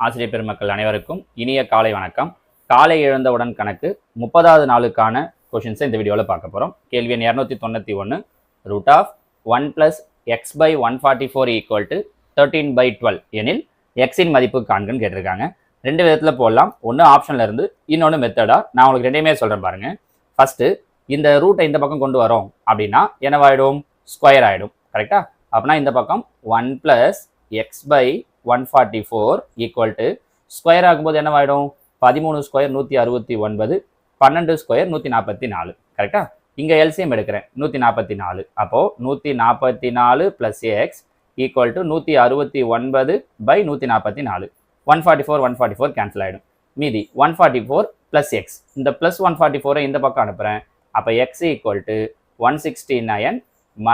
ஆசிரியர் பெருமக்கள் அனைவருக்கும் இனிய காலை வணக்கம். காலை எழுந்தவுடன் கணக்கு 30வது நாளுக்கான கொஷின்ஸை இந்த வீடியோவில் பார்க்க போகிறோம். கேள்வி எண் 291. ரூட் ஆஃப் 1 + x/144 = 13/12 எனில் எக்ஸின் மதிப்பு காண்கன்னு கேட்டிருக்காங்க. ரெண்டு விதத்தில் போடலாம். ஒன்று ஆப்ஷனில் இருந்து, இன்னொன்று மெத்தடா. நான் உங்களுக்கு ரெண்டையுமே சொல்கிறேன் பாருங்க. ஃபர்ஸ்ட் இந்த ரூட்டை இந்த பக்கம் கொண்டு வரோம் அப்படின்னா என்னவாயிடும்? ஸ்கொயர் ஆகிடும். கரெக்டா? அப்படின்னா இந்த பக்கம் 1 + x/144 = ஸ்கொயர் ஆகும்போது என்னவாயிடும்? 13 ஸ்கொயர் 169, 12 ஸ்கொயர் 144. கரெக்டா? இங்கே எல்சிஎம் எடுக்கிறேன் 144. அப்போ 144 + x = 169/144. 144 கேன்சல் ஆகிடும். மீதி 144 + x. இந்த +144 இந்த பக்கம் அனுப்புகிறேன். அப்போ x = 169 -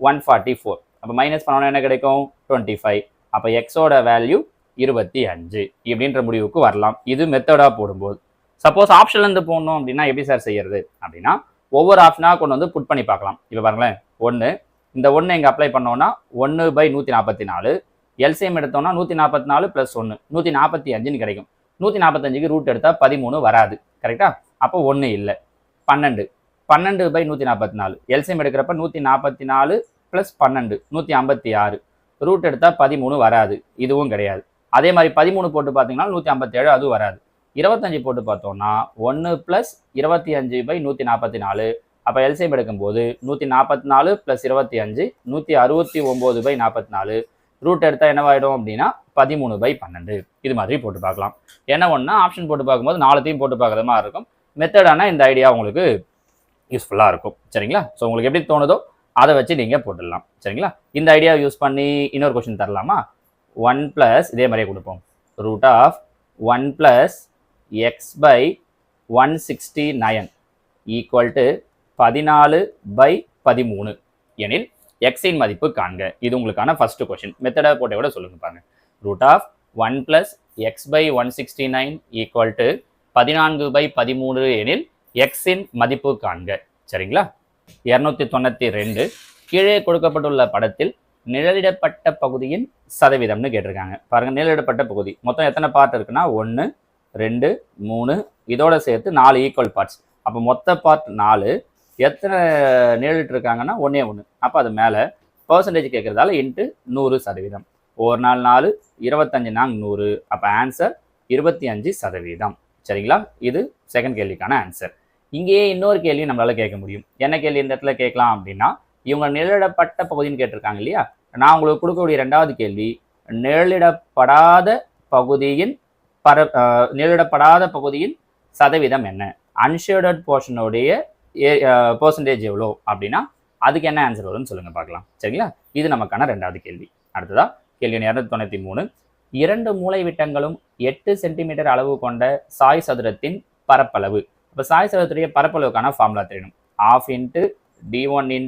144. அப்போ மைனஸ் பண்ணோன்னா என்ன கிடைக்கும்? 25. அப்போ எக்ஸோட வேல்யூ 25 இப்படின்ற முடிவுக்கு வரலாம். இது மெத்தடாக போடும்போது. சப்போஸ் ஆப்ஷன்லேருந்து போடணும் அப்படின்னா எப்படி சார் செய்யறது அப்படின்னா, ஒவ்வொரு ஆப்ஷனாக கொண்டு வந்து புட் பண்ணி பார்க்கலாம். இப்போ பாருங்களேன், இந்த 1 இங்கே அப்ளை பண்ணோன்னா 1/144. எல்சிஎம் எடுத்தோம்னா 144 + 1 145 கிடைக்கும். 145க்கு ரூட் எடுத்தால் 13 வராது. கரெக்டா? அப்போ 1 இல்லை. 12/144. எல்சிஎம் எடுக்கிறப்ப 144 + 12 156. ரூட் எடுத்தால் 13 வராது. இதுவும் கிடையாது. அதே மாதிரி 13 போட்டு பார்த்தீங்கன்னா 157, அதுவும் வராது. 25 போட்டு பார்த்தோம்னா 1 + 25/144. அப்போ எல்சிஎம் எடுக்கும்போது 144 + 25 169/44. ரூட் எடுத்தால் என்னவாயிடும் அப்படின்னா 13/12. இது மாதிரி போட்டு பார்க்கலாம். என்ன ஒன்றா ஆப்ஷன் போட்டு பார்க்கும்போது 4த்தையும் போட்டு பார்க்குற மாதிரி இருக்கும். மெத்தடானா இந்த ஐடியா உங்களுக்கு யூஸ்ஃபுல்லாக இருக்கும். சரிங்களா? ஸோ உங்களுக்கு எப்படி தோணுதோ அதை வச்சு நீங்கள் போட்டுடலாம். சரிங்களா? இந்த ஐடியா யூஸ் பண்ணி இன்னொரு கொஸ்டின் தரலாமா? 1 + இதே மாதிரியே கொடுப்போம். ரூட் ஆஃப் 1 + x/169 = 14/13 எனில் எக்ஸின் மதிப்பு காண்க. இது உங்களுக்கான ஃபர்ஸ்ட் கொஸ்டின். மெத்தடா போட்ட கூட சொல்லுங்க பாருங்க. ரூட் ஆஃப் 1 + x/169 = 14/13 எனில் எக்ஸின் மதிப்பு காண்க. சரிங்களா? 292. கீழே கொடுக்கப்பட்டுள்ள படத்தில் நிழலிடப்பட்ட பகுதியின் சதவீதம்னு கேட்டிருக்காங்க. பாருங்க, நிழலிடப்பட்ட பகுதி மொத்தம் எத்தனை பார்ட் இருக்குன்னா 1 2 3 இதோட சேர்த்து 4 ஈக்குவல் பார்ட்ஸ். அப்போ மொத்த பார்ட் 4. எத்தனை நிழலிட்டு இருக்காங்கன்னா 1. அப்போ அது மேலே பர்சன்டேஜ் கேட்கறதால இன்ட்டு 100%. ஒரு நாள் 4 25 நாங்க 100. அப்போ ஆன்சர் 25%. சரிங்களா? இது செகண்ட் கேள்விக்கான ஆன்சர். இங்கேயே இன்னொரு கேள்வி நம்மளால கேட்க முடியும். என்ன கேள்வி இந்த இடத்துல கேட்கலாம் அப்படின்னா, இவங்க நிழலிடப்பட்ட பகுதின்னு கேட்டிருக்காங்க இல்லையா? நான் உங்களுக்கு கொடுக்கக்கூடிய 2வது கேள்வி, நிழலிடப்படாத பகுதியின் சதவீதம் என்ன? அன்ஷேடட் போர்ஷனுடைய பர்சன்டேஜ் எவ்வளோ அப்படின்னா அதுக்கு என்ன ஆன்சர் வரும்னு சொல்லுங்க பார்க்கலாம். சரிங்களா? இது நமக்கான 2வது கேள்வி. அடுத்ததா கேள்வி 293. 2 மூலைவிட்டங்களும் 8 சென்டிமீட்டர் அளவு கொண்ட சாய் சதுரத்தின் பரப்பளவு. இப்போ சாய் சதுரத்துடைய பரப்பளவுக்கான ஃபார்முலா தெரியணும். 1/2 × d1 ×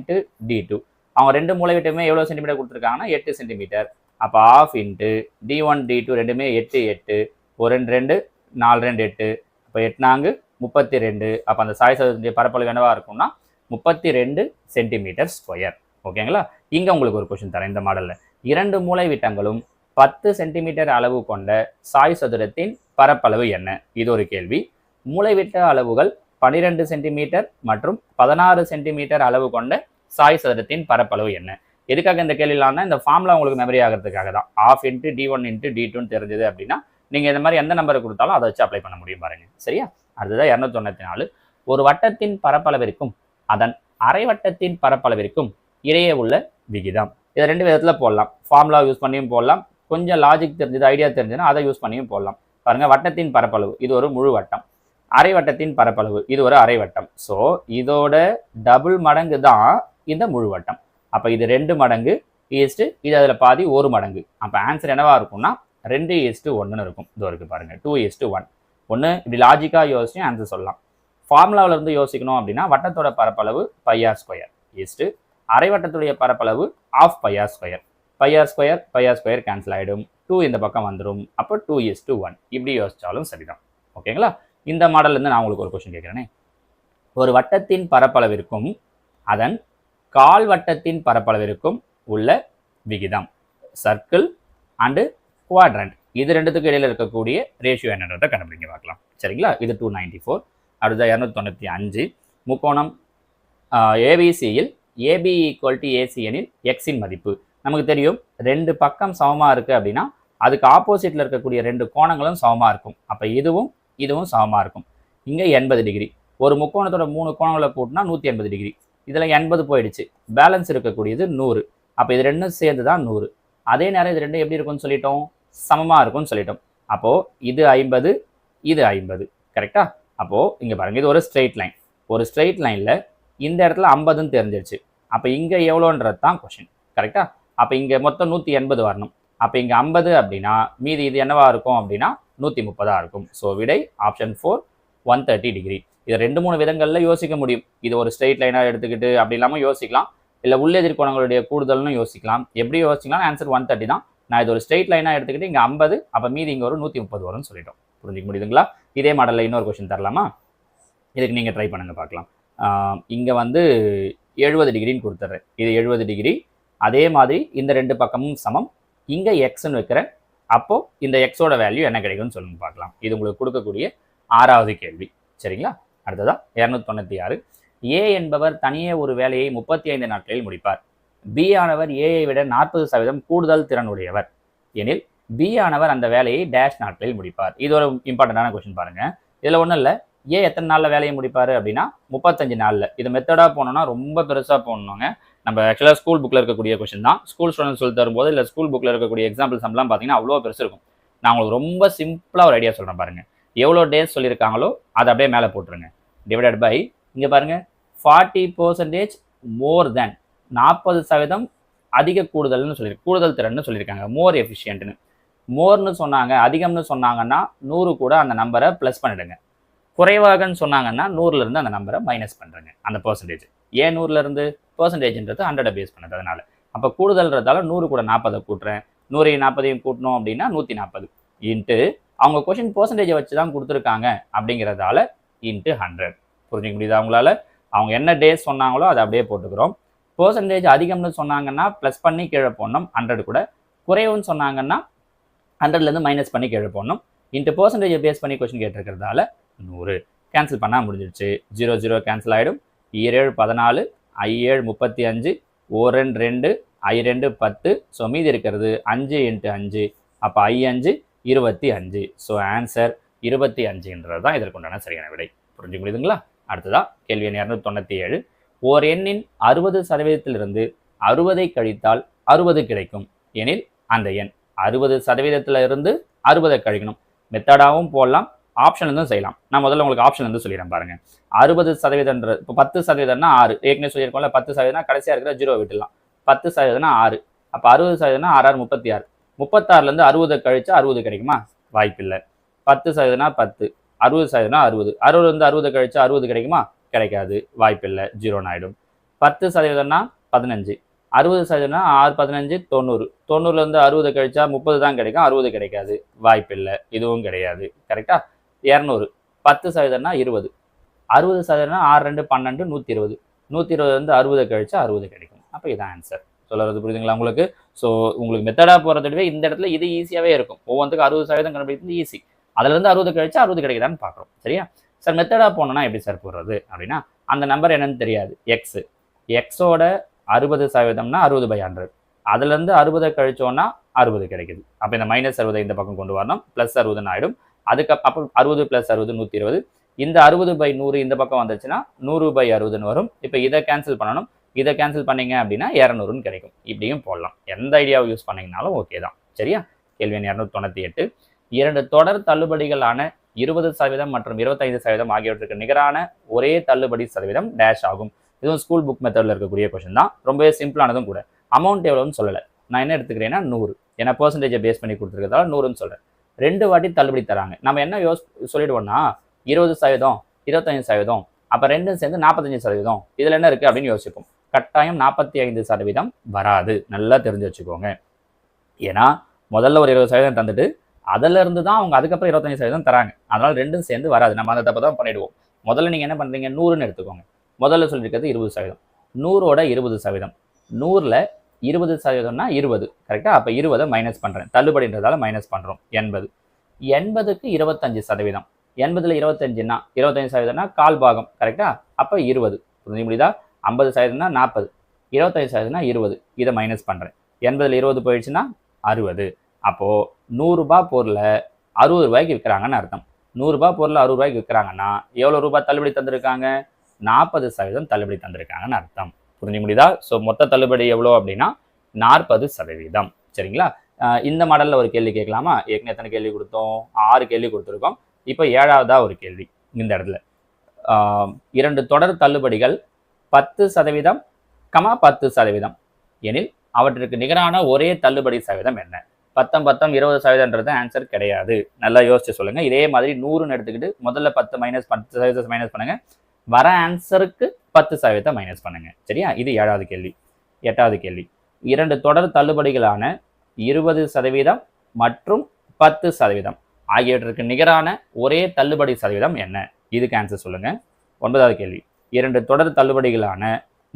d2. அவங்க 2 மூலைவிட்டமே எவ்வளோ சென்டிமீட்டர் கொடுத்துருக்காங்கன்னா 8 சென்டிமீட்டர். அப்போ 1/2 × d1 d2 ரெண்டுமே 8 8. 1 2 4 2 8. அப்போ 8 32. அப்போ அந்த சாய் சதுரத்துடைய பரப்பளவு என்னவா இருக்கும்னா 32 சென்டிமீட்டர் ஸ்கொயர். ஓகேங்களா? இங்கே உங்களுக்கு ஒரு கொஸ்டின் தரேன். இந்த மாடலில் 2 மூலைவிட்டங்களும் 10 சென்டிமீட்டர் அளவு கொண்ட சாய் சதுரத்தின் பரப்பளவு என்ன? இது ஒரு கேள்வி. மூலைவிட்ட அளவுகள் 12 சென்டிமீட்டர் மற்றும் 16 சென்டிமீட்டர் அளவு கொண்ட சாய் சதுரத்தின் பரப்பளவு என்ன? எதுக்காக இந்த கேள்விலான்னா, இந்த ஃபார்முலா உங்களுக்கு மெமரி ஆகிறதுக்காக தான். 1/2 × d1 × d2 தெரிஞ்சது அப்படின்னா நீங்கள் இந்த மாதிரி எந்த நம்பரை கொடுத்தாலும் அதை வச்சு அப்ளை பண்ண முடியும் பாருங்க. சரியா? அடுத்ததான் 294. ஒரு வட்டத்தின் பரப்பளவிற்கும் அதன் அரை வட்டத்தின் பரப்பளவிற்கும் இடையே உள்ள விகிதம். இதை 2 விதத்தில் போடலாம். ஃபார்முலா யூஸ் பண்ணியும் போடலாம். கொஞ்சம் லாஜிக் தெரிஞ்சது, ஐடியா தெரிஞ்சதுன்னா அதை யூஸ் பண்ணியும் போடலாம். பாருங்க, வட்டத்தின் பரப்பளவு இது ஒரு முழு வட்டம். அரை வட்டத்தின் பரப்பளவு இது ஒரு அரை வட்டம். ஸோ இதோட டபுள் மடங்கு தான் இந்த முழு வட்டம். அப்போ இது 2 மடங்கு ஈஸ்ட்டு, இது அதில் பாதி 1 மடங்கு. அப்போ ஆன்சர் என்னவா இருக்கும்னா 2:1 இருக்கும். இதோ இருக்கு பாருங்க, 2:1. ஒன்று இப்படி லாஜிக்காக யோசிச்சு ஆன்சர் சொல்லலாம். ஃபார்முலாவில இருந்து யோசிக்கணும் அப்படின்னா வட்டத்தோட பரப்பளவு πr² ஈஸ்ட்டு, அரை வட்டத்துடைய பரப்பளவு 1/2 πr². πr² கேன்சல் ஆகிடும். 2 இந்த பக்கம் வந்துடும். அப்போ 2:1. இப்படி யோசிச்சாலும் சரிதான். ஓகேங்களா? இந்த மாடல்லேருந்து நான் உங்களுக்கு ஒரு கொஸ்டின் கேட்குறேனே. ஒரு வட்டத்தின் பரப்பளவிற்கும் அதன் கால் வட்டத்தின் பரப்பளவிற்கும் உள்ள விகிதம். சர்க்கிள் அண்டு குவாட்ரண்ட் இது ரெண்டுத்துக்கு இடையில இருக்கக்கூடிய ரேஷியோ என்னன்றதை கண்டுபிடிக்க பார்க்கலாம். சரிங்களா? இது 294. அடுத்த 295. முக்கோணம் ஏபிசியில் ஏபி ஈக்குவல் டு ஏசி எனில் எக்ஸின் மதிப்பு. நமக்கு தெரியும், ரெண்டு பக்கம் சமமாக இருக்குது அப்படின்னா அதுக்கு ஆப்போசிட்டில் இருக்கக்கூடிய ரெண்டு கோணங்களும் சமமாக இருக்கும். அப்போ இதுவும் இதுவும் சமமாக இருக்கும். இங்கே 80 டிகிரி. ஒரு முக்கோணத்தோட 3 கோணங்களை கூட்டினா 180 டிகிரி. இதில் 80 போயிடுச்சு. பேலன்ஸ் இருக்கக்கூடியது 100. அப்போ இது ரெண்டும் சேர்ந்து தான் 100. அதே நேரம் இது ரெண்டும் எப்படி இருக்கும்னு சொல்லிட்டோம், சமமாக இருக்கும்னு சொல்லிட்டோம். அப்போது இது 50, இது 50. கரெக்டாக? அப்போது இங்கே பாருங்கள், இது ஒரு ஸ்ட்ரெயிட் லைன். ஒரு ஸ்ட்ரெயிட் லைனில் இந்த இடத்துல 50ன்னு தெரிஞ்சிருச்சு. அப்போ இங்கே எவ்வளோன்றது தான் கொஷின். கரெக்டாக? அப்போ இங்கே மொத்தம் 180 வரணும். அப்போ இங்கே 50 அப்படின்னா மீதி இது என்னவா இருக்கும் அப்படின்னா 130 இருக்கும். ஸோ விடை ஆப்ஷன் 4 130 டிகிரி. இதை 2-3 விதங்களில் யோசிக்க முடியும். இது ஒரு ஸ்ட்ரெயிட் லைனாக எடுத்துக்கிட்டு அப்படி இல்லாமல் யோசிக்கலாம், இல்லை உள்ளெதிர்கோணங்களுடைய கூடுதல்னு யோசிக்கலாம். எப்படி யோசிக்கலாம், ஆன்சர் 130 தான். நான் இது ஒரு ஸ்ட்ரெயிட் லைனாக எடுத்துக்கிட்டு இங்கே 50, அப்போ மீதி இங்கே ஒரு 130 வரும்னு சொல்லிட்டோம். புரிஞ்சிக்க முடியுதுங்களா? இதே மாடலில் இன்னொரு கொஸ்டின் தரலாமா? இதுக்கு நீங்கள் ட்ரை பண்ணுங்க பார்க்கலாம். இங்கே வந்து 70 டிகிரின்னு கொடுத்துட்றேன். இது 70 டிகிரி. அதே மாதிரி இந்த ரெண்டு பக்கமும் சமம். இங்கே எக்ஸ்ன்னு வைக்கிறேன். அப்போது இந்த எக்ஸோட வேல்யூ என்ன கிடைக்கும்னு சொல்லுங்க பார்க்கலாம். இது உங்களுக்கு கொடுக்கக்கூடிய 6வது கேள்வி. சரிங்களா? அடுத்ததா 296. ஏ என்பவர் தனியே ஒரு வேலையை 35 நாட்களில் முடிப்பார். பி ஆனவர் ஏயை விட 40% கூடுதல் திறனுடையவர் எனில் பி ஆனவர் அந்த வேலையை டேஷ் நாட்களில் முடிப்பார். இது ஒரு இம்பார்ட்டண்டான கொஸ்டின் பாருங்க. இதில் ஒன்றும் இல்லை, ஏ எத்தனை நாளில் வேலையை முடிப்பார் அப்படின்னா 35 நாளில். இது மெத்தடாக போனோம்னா ரொம்ப பெருசாக போகணுங்க. நம்ம ஆக்சுவலாக ஸ்கூல் புக்கில் இருக்கக்கூடிய கொஸ்டின் தான். ஸ்கூல் ஸ்டூடெண்ட் சொல்லி தரும்போது இல்லை ஸ்கூல் புக்கில் இருக்கக்கூடிய எக்ஸாம்பிள்ஸ் எல்லாம் பார்த்தீங்கன்னா அவ்வளோ பெருசு இருக்கும். நான் உங்களுக்கு ரொம்ப சிம்பிளாக ஒரு ஐடியா சொல்கிறேன் பாருங்கள். எவ்வளோ டேஸ் சொல்லியிருக்காங்களோ அதை அப்படியே மேலே போட்டுருங்க. டிவைடட் பை இங்கே பாருங்கள் 40% மோர் தேன், 40% அதிக கூடுதல்னு கூடுதல் திறன்னு சொல்லியிருக்காங்க. மோர் எஃபிஷியன்ட்னு. மோர்னு சொன்னாங்க, அதிகம்னு சொன்னாங்கன்னா 100 கூட அந்த நம்பரை ப்ளஸ் பண்ணிடுங்க. குறைவாகன்னு சொன்னாங்கன்னா 100லேருந்து அந்த நம்பரை மைனஸ் பண்ணுறேங்க, அந்த பர்சன்டேஜ். ஏன் 100லேருந்து? பர்சன்டேஜ்ன்றது 100 பேஸ் பண்ணது. அதனால அப்போ கூடுதல்ன்றதால 100 கூட 40 கூட்டுறேன். 100 40 கூட்டணும் அப்படின்னா 140 இன்ட்டு அவங்க கொஷின் பர்சன்டேஜை வச்சு தான் கொடுத்துருக்காங்க அப்படிங்கிறதால இன்ட்டு 100. புரிஞ்சுக்க முடியுதா அவங்களால? அவங்க என்ன டேஸ் சொன்னாங்களோ அதை அப்படியே போட்டுக்கிறோம். பர்சன்டேஜ் அதிகம்னு சொன்னாங்கன்னா ப்ளஸ் பண்ணி கீழே போடணும் 100 கூட. குறைவுன்னு சொன்னாங்கன்னா 100லேருந்து மைனஸ் பண்ணி கீழே போடணும். இன்ட்டு பர்சன்டேஜை பேஸ் பண்ணி கொஷின் கேட்டிருக்கிறதால 100. கேன்சல் பண்ணால் முடிஞ்சிடுச்சு. 0 0 கேன்சல் ஆகிடும். 7 14, I7 35, O2 2, I2 10. ஸோ மீதி இருக்கிறது 5 × 5. அப்போ I5 25. ஸோ ஆன்சர் 25ன்றது தான் இதற்குண்டான சரியான விடை. புரிஞ்சுக்க முடியுதுங்களா? அடுத்ததா கேள்வி எண் 297. ஓர் எண்ணின் 60%லிருந்து 60ஐ கழித்தால் 60 கிடைக்கும் எனில் அந்த எண் 60%இருந்து 60ஐ கழிக்கணும். மெத்தடாகவும் போடலாம், ஆப்ஷன்லேருந்தும் செய்யலாம். நான் முதல்ல உங்களுக்கு ஆப்ஷன்லேருந்து சொல்லிடுறேன் பாருங்கள். 60%, இப்போ 10%னா 6. ஏற்கனவே சொல்லியிருக்கோம்ல, 10% கடைசியாக இருக்கிற 0 விட்டுடலாம். 10%னா 6. அப்போ 60%னா 6 36. 36லேருந்து 60 கழிச்சா 60 கிடைக்குமா? வாய்ப்பில்லை. 10%னா 10. 60%னா 60. 60லேருந்து 60 கழிச்சா 60 கிடைக்குமா? கிடைக்காது. வாய்ப்பில்லை. 0 ஆகிடும். 10%னா 15. 60%னா 6 15 90. 90லேருந்து 60 கழிச்சா 30 தான் கிடைக்கும். 60 கிடைக்காது. வாய்ப்பில்லை. இதுவும் கிடையாது. கரெக்டா? 200. 10%னா 20. 60%னா 6 2 12 120. 120லேருந்து 60 கழிச்சா 60 கிடைக்கும். அப்போ இதான் ஆன்சர். சொல்கிறது புரியுதுங்களா உங்களுக்கு? ஸோ உங்களுக்கு மெத்தடாக போகிறதுவே இந்த இடத்துல இது ஈஸியாகவே இருக்கும். ஒவ்வொன்றுக்கு 60% கண்டுபிடிக்கிறது ஈஸி. அதுலேருந்து 60 கழிச்சா 60 கிடைக்குதான்னு பார்க்குறோம். சரியா சார்? மெத்தடாக போனோன்னா எப்படி சார் போடுறது அப்படின்னா, அந்த நம்பர் என்னன்னு தெரியாது. எக்ஸு. எக்ஸோட 60%னா 60/100. அதுலேருந்து 60 கழிச்சோன்னா 60 கிடைக்குது. அப்போ இந்த -60 இந்த பக்கம் கொண்டு வரணும். +60 ஆகிடும். அதுக்கு அப்போ 60 + 60 120. இந்த 60/100 இந்த பக்கம் வந்துச்சுன்னா 100/60 வரும். இப்போ இதை கேன்சல் பண்ணணும். இதை கேன்சல் பண்ணீங்க அப்படின்னா 200ன்னு கிடைக்கும். இப்படியும் போடலாம். எந்த ஐடியாவை யூஸ் பண்ணிங்கனாலும் ஓகே தான். சரியா? கேள்வி எண் 298. 2 தொடர் தள்ளுபடிகளான 20% மற்றும் 25% ஆகியவற்றுக்கு நிகரான ஒரே தள்ளுபடி சதவீதம் டேஷ் ஆகும். இதுவும் ஸ்கூல் புக் மெத்தடில் இருக்கக்கூடிய கொஸ்டின் தான். ரொம்பவே சிம்பிளானதும் கூட. அமௌண்ட் எவ்வளோன்னு சொல்லலை. நான் என்ன எடுத்துக்கிறேன்னா 100. ஏன்னா பர்சன்டேஜை பேஸ் பண்ணி கொடுத்துருக்கிறதால 100ன்னு சொல்கிறேன். 2 வாட்டி தள்ளுபடி தராங்க. நம்ம என்ன சொல்லிடுவோம்னா 20%, 25%, அப்போ ரெண்டும் சேர்ந்து 45%. இதில் என்ன இருக்குது அப்படின்னு யோசிப்போம். கட்டாயம் 45% வராது. நல்லா தெரிஞ்சு வச்சுக்கோங்க. ஏன்னா முதல்ல ஒரு 20% தந்துட்டு அதிலிருந்து தான் அவங்க அதுக்கப்புறம் 25% தராங்க. அதனால் ரெண்டும் சேர்ந்து வராது. நம்ம அந்த தப்பை தான் பண்ணிவிடுவோம். முதல்ல நீங்கள் என்ன பண்ணுறீங்க, 100ன்னு எடுத்துக்கோங்க. முதல்ல சொல்லியிருக்கிறது 20%. 100ஓட 20%. 100ல் 20%னா 20 கரெக்டாக. அப்போ 20 மைனஸ் பண்ணுறேன், தள்ளுபடின்றதால மைனஸ் பண்ணுறோம். 80 80க்கு 25%. 80ல் 25ன்னா 25%னா கால் பாகம் கரெக்டா. அப்போ 20 புரிஞ்சு முடியுதா. 50%னா 40, 25%னா 20. இதை மைனஸ் பண்ணுறேன். 80ல் 20 போயிடுச்சுன்னா 60. அப்போது 100 ரூபாய் பொருளை 60 ரூபாய்க்கு விற்கிறாங்கன்னு அர்த்தம். 100 ரூபாய் பொருளை 60 ரூபாய்க்கு விற்கிறாங்கன்னா எவ்வளோ ரூபாய் தள்ளுபடி தந்திருக்காங்க? 40% தள்ளுபடி தந்திருக்காங்கன்னு அர்த்தம். புரிஞ்சு முடியுதா. ஸோ மொத்த தள்ளுபடி எவ்வளோ அப்படின்னா 40%. சரிங்களா. இந்த மாடலில் ஒரு கேள்வி கேட்கலாமா? ஏற்கனவே எத்தனை கேள்வி கொடுத்தோம்? 6 கேள்வி கொடுத்துருக்கோம். இப்போ 7வதா ஒரு கேள்வி இந்த இடத்துல. 2 தொடர் தள்ளுபடிகள் 10%, 10% எனில் அவற்றிற்கு நிகரான ஒரே தள்ளுபடி சதவீதம் என்ன? 10 20%ன்றது ஆன்சர் கிடையாது. நல்லா யோசிச்சு சொல்லுங்க. இதே மாதிரி 100ன்னு எடுத்துக்கிட்டு முதல்ல 10 மைனஸ் பண்ணுங்க. வர ஆன்சருக்கு 10% மைனஸ் பண்ணுங்க. சரியா. இது 7வது கேள்வி. 8வது கேள்வி. 2 தொடர் தள்ளுபடிகளான 20% மற்றும் 10% ஆகியவற்றிற்கு நிகரான ஒரே தள்ளுபடி சதவீதம் என்ன? இதுக்கு ஆன்சர் சொல்லுங்க. 9வது கேள்வி. 2 தொடர் தள்ளுபடிகளான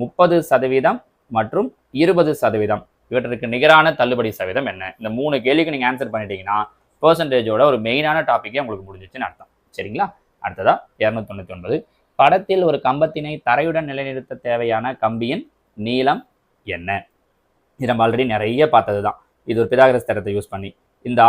30% மற்றும் 20% இவற்றிற்கு நிகரான தள்ளுபடி சதவீதம் என்ன? இந்த 3 கேள்விக்கு நீங்க ஆன்சர் பண்ணிட்டீங்கன்னா பெர்சன்டேஜோட ஒரு மெயினான டாபிக்கே உங்களுக்கு முடிஞ்சிச்சுன்னு அர்த்தம். சரிங்களா. அடுத்ததா 299. படத்தில் ஒரு கம்பத்தினை தரையுடன் நிலைநிறுத்த தேவையான கம்பியின் நீளம் என்ன? இது நம்ம ஆல்ரெடி நிறைய பார்த்தது தான். இது ஒரு பிதாகரஸ் தேற்றத்தை யூஸ் பண்ணி இந்த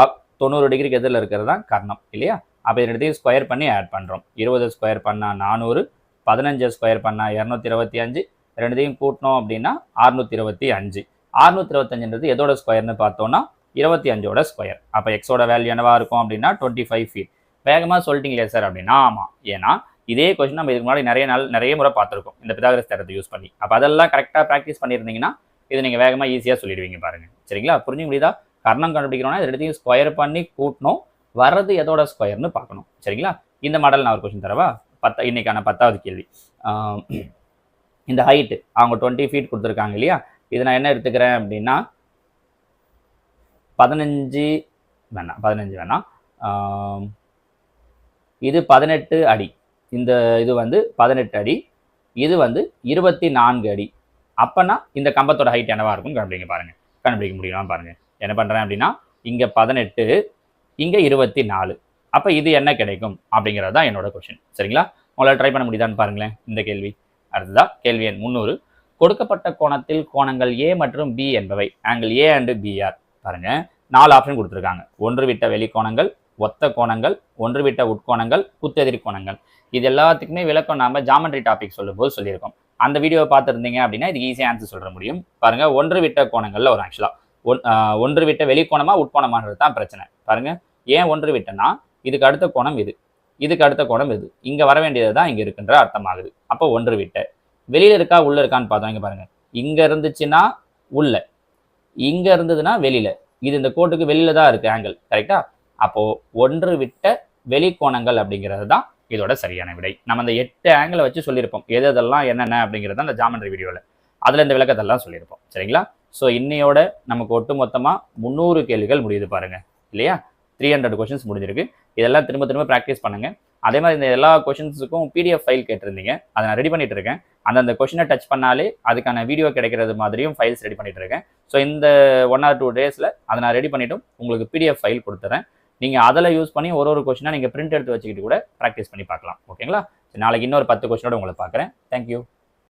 90 டிகிரிக்கு எதிரில் இருக்கிறது தான் கர்ணம் இல்லையா. அப்போ இதெடுத்து ஸ்கொயர் பண்ணி ஆட் பண்ணுறோம். 20 ஸ்கொயர் பண்ணால் 400, 15 ஸ்கொயர் பண்ணால் 225, ரெண்டுத்தையும் கூட்டினோம் அப்படின்னா 625. 625ன்றது எதோட ஸ்கொயர்னு பார்த்தோம்னா 25ஓட ஸ்கொயர். அப்போ எக்ஸோட வேல்யூ என்னவா இருக்கும் அப்படின்னா 25 ஃபீட். வேகமாக சொல்லிட்டீங்களே சார் அப்படின்னா ஆமாம். ஏன்னா இதே கொஸ்டின் நம்ம இதுக்கு முன்னாடி நிறைய முறை பார்த்துருக்கோம் இந்த பிதாகரஸ் தேற்றத்தை யூஸ் பண்ணி. அப்போ அதெல்லாம் கரெக்டாக ப்ராக்டிஸ் பண்ணியிருந்தீங்கன்னா இது நீங்கள் வேகமாக ஈஸியாக சொல்லிடுவீங்க பாருங்கள். சரிங்களா. புரிஞ்சு முடியுதா. கர்ணம் கண்டுபிடிக்கிறோம்னா இது ரெண்டுத்தையும் ஸ்கொயர் பண்ணி கூட்டணும், வர்றது எதோட ஸ்கொயர்னு பார்க்கணும். சரிங்களா. இந்த மாடல் நான் ஒரு கொஸ்டின் தரவா. இன்னைக்கான 10வது கேள்வி. இந்த ஹைட்டு அவங்க 20 ஃபீட் கொடுத்துருக்காங்க இல்லையா. இது நான் என்ன எடுத்துக்கிறேன் அப்படின்னா 15 வேணாம். இது 18 அடி. இந்த இது வந்து 18 அடி. இது வந்து 24 அடி. அப்போனா இந்த கம்பத்தோட ஹைட் என்னவா இருக்கும் கண்டுபிடிக்க முடியுமா பாருங்க. என்ன பண்ணுறேன் அப்படின்னா இங்கே 18, இங்கே 24. அப்போ இது என்ன கிடைக்கும் அப்படிங்கிறது தான் என்னோட கொஸ்டின். சரிங்களா. உங்களால் ட்ரை பண்ண முடியுதான்னு பாருங்களேன் இந்த கேள்வி. அடுத்ததான் கேள்வி எண் 300. கொடுக்கப்பட்ட கோணத்தில் கோணங்கள் ஏ மற்றும் பி என்பவை ஆங்கிள் ஏ அண்டு பிஆர். பாருங்க 4 ஆப்ஷன் கொடுத்துருக்காங்க. ஒன்று விட்ட வெளிக்கோணங்கள், ஒத்த கோணங்கள், ஒன்று விட்ட உட்கோணங்கள், குத்தெதிர் கோணங்கள். இது எல்லாத்துக்குமே விளக்கம் நாம ஜாமெட்ரி டாபிக் சொல்லும்போது சொல்லியிருக்கோம். அந்த வீடியோவை பார்த்துருந்தீங்க அப்படின்னா இதுக்கு ஈஸியாக ஆன்சர் சொல்ல முடியும். பாருங்க ஒன்று விட்ட கோணங்கள்ல ஒரு ஆக்சுவலா ஒன்று விட்ட வெளிக்கோணமா உட்கோணமானது தான் பிரச்சனை. பாருங்க ஏன் ஒன்று விட்டனா இதுக்கு அடுத்த கோணம் இது, இதுக்கு அடுத்த கோணம் இது, இங்க வர வேண்டியது தான் இங்க இருக்குன்ற அர்த்தமாகுது. அப்போ ஒன்று விட்ட வெளியில இருக்கா உள்ள இருக்கான்னு பார்த்தோம். இங்க பாருங்க இங்க இருந்துச்சுன்னா உள்ள, இங்க இருந்ததுன்னா வெளியில. இது இந்த கோட்டுக்கு வெளியில தான் இருக்கு ஆங்கிள் கரெக்டா. அப்போ ஒன்று விட்ட வெளிக்கோணங்கள் அப்படிங்கிறது தான் இதோட சரியான விடை. நம்ம அந்த 8 ஆங்கிளை வச்சு சொல்லியிருப்போம் எதெல்லாம் என்னென்ன அப்படிங்கிறது அந்த ஜாமெட்ரி வீடியோவில். அதில் இந்த விளக்கத்தெல்லாம் சொல்லியிருப்போம். சரிங்களா. ஸோ இன்னையோட நமக்கு ஒட்டு மொத்தமாக 300 கேள்விகள் முடியுது பாருங்க இல்லையா. 300 கொஷின்ஸ் முடிஞ்சிருக்கு. இதெல்லாம் திரும்ப ப்ராக்டிஸ் பண்ணுங்க. அதே மாதிரி இந்த எல்லா கொஷின்ஸுக்கும் PDF ஃபைல் கேட்டிருந்தீங்க. அதை நான் ரெடி பண்ணிட்டு இருக்கேன். அந்த கொஷினை டச் பண்ணாலே அதுக்கான வீடியோ கிடைக்கிறது மாதிரியும் ஃபைல்ஸ் ரெடி பண்ணிட்டு இருக்கேன். ஸோ இந்த 1 or 2 டேஸில் அதை நான் ரெடி பண்ணிட்டும் உங்களுக்கு PDF ஃபைல் கொடுத்துறேன். நீங்கள் அதில் யூஸ் பண்ணி ஒரு கொஷினாக நீங்கள் பிரிண்ட் எடுத்து வச்சுக்கிட்டு கூட ப்ராக்டிஸ் பண்ணி பார்க்கலாம். ஓகேங்களா. நாளைக்கு இன்னொரு 10 கொஷினோட உங்களை பார்க்குறேன். தேங்க்யூ.